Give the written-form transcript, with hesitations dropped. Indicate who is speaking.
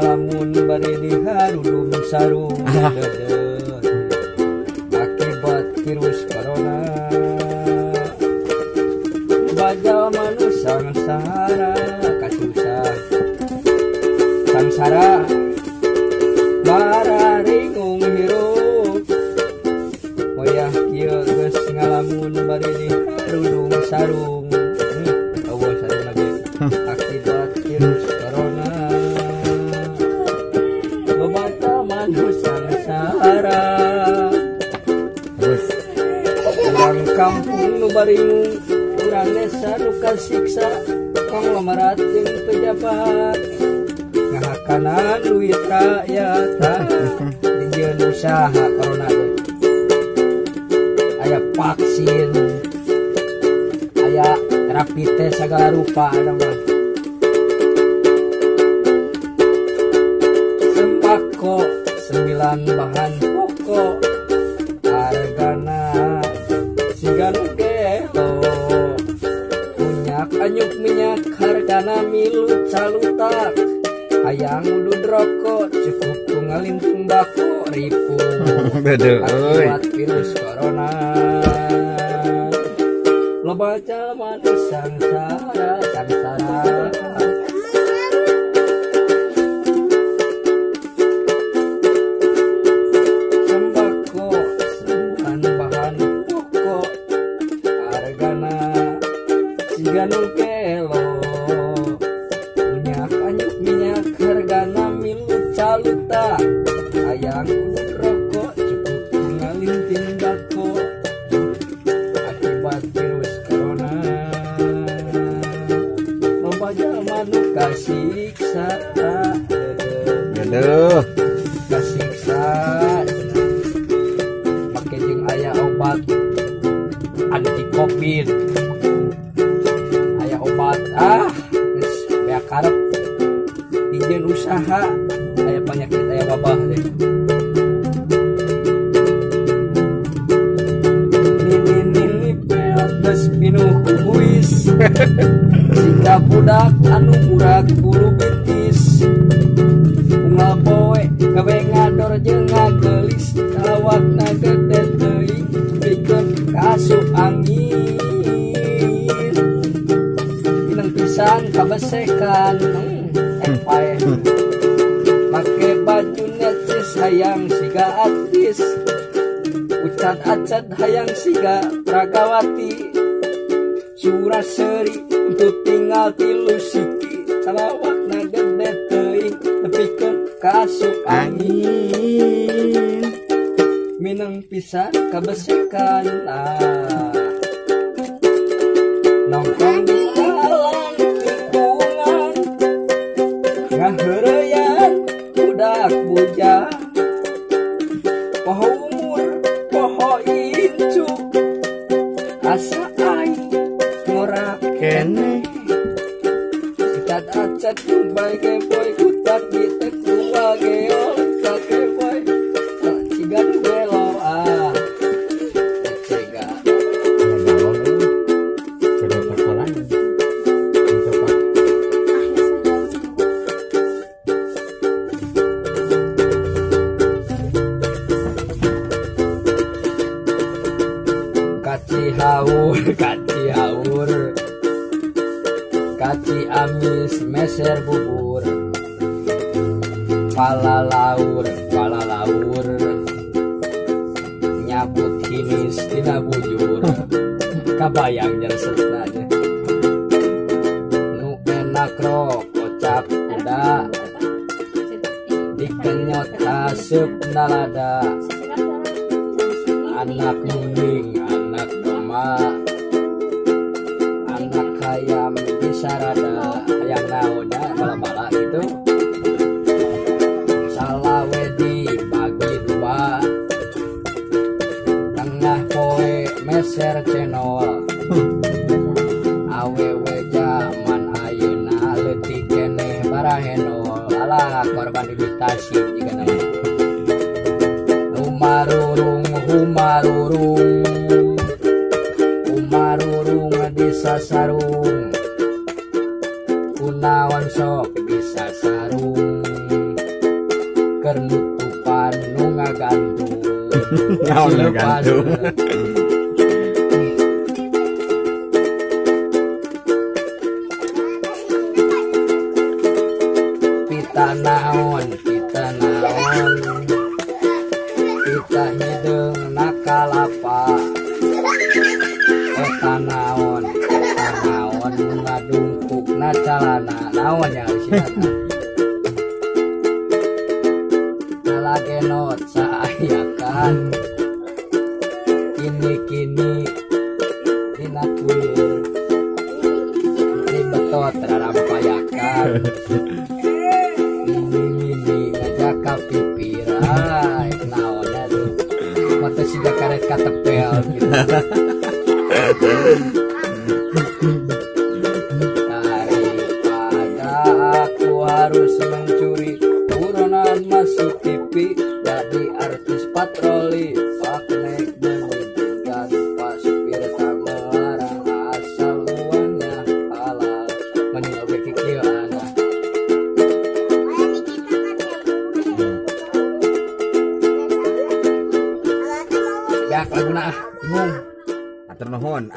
Speaker 1: ngalamun bari diharudung sarung akibat virus corona. Bajal manu sangsara kasusah sangsara bararingung hirup wayah kieu geus ngalamun bari diharudung sarung eueuh sarung lagi akibat virus corona. Bebata manu sangsara terus urang kampung nu baringung urang desa nu kasiksa konglomerat jeung pejabat ngahakanan duit rakyat dijieun usaha corona teh aya vaksin aya rapid test segala rupa ada mah sembako 9 bahan pokok hargana siga nu gelo minyak anyuk minyak hargana milu calutak hayang udud rokok cukup tungalin tembako ribu akibat virus corona. Loba jalma nu sangsara sembako bahan pokok hargana siga nu kelo minyak anyuk minyak hargana milu caluta hayang udud rokok cukup tinggalin tembako akibat virus corona. Loba jalma nu kasiksa kasiksa make jeung aya obat anti covid aya obat geus beak karep dijieun usaha aya penyakit aya babah deh nini peot geus pinuh kubuis sika budak anu burak bulu betis unggal poe gawe ngador jeung ngagelis kalawakna gede teuing pikeun kasup angin pineng pisan kabesekan pae make baju necis hayang siga artis ucan acad hayang siga pragawati suraseri untuk tinggal tilu siki salawakna gede teuing tepikeun kasup angin mineng pisan kabesekan nongkrong di dalam lingkungan ngaheureyan budak bujang poho umur poho incu asa aing ngorak keneh sikat acet bae boy kutak ditekung bageo kake boy ciga belo ciga kaci haur kaci amis meser bubur pala laur nyabut hinis tina bujur kabayang jarsesna aja nu enak ro kocap kuda dikenyot haseup nalada anak munding anak emak anak hayam disarada hayang naonnya bala-bala itu salawe dibagi dua tengah poe meser cenol awewe zaman ayeuna leutik keneh barahenol alah korban imitasi jika nama Umarurung disasarung kunaon sok disasarung ngagantung.
Speaker 2: Naon ngagantung.
Speaker 1: Pita naon, pita hidung nakalapa. Eta naon ngadungkuk na calana naon ya sia. Lagenot saayakan kini dina kuil di betot rarampayakan mini ngajak ka pipirai naonnya tuh mata siga karet katepel gitu. Daripada aku harus mencuri buronan masuk TV jadi artis patroli pak naik mengizinkan pak supir tak melarang asal uangnya halal meninggal kikil anak ya lagu nah
Speaker 2: Atur nuhun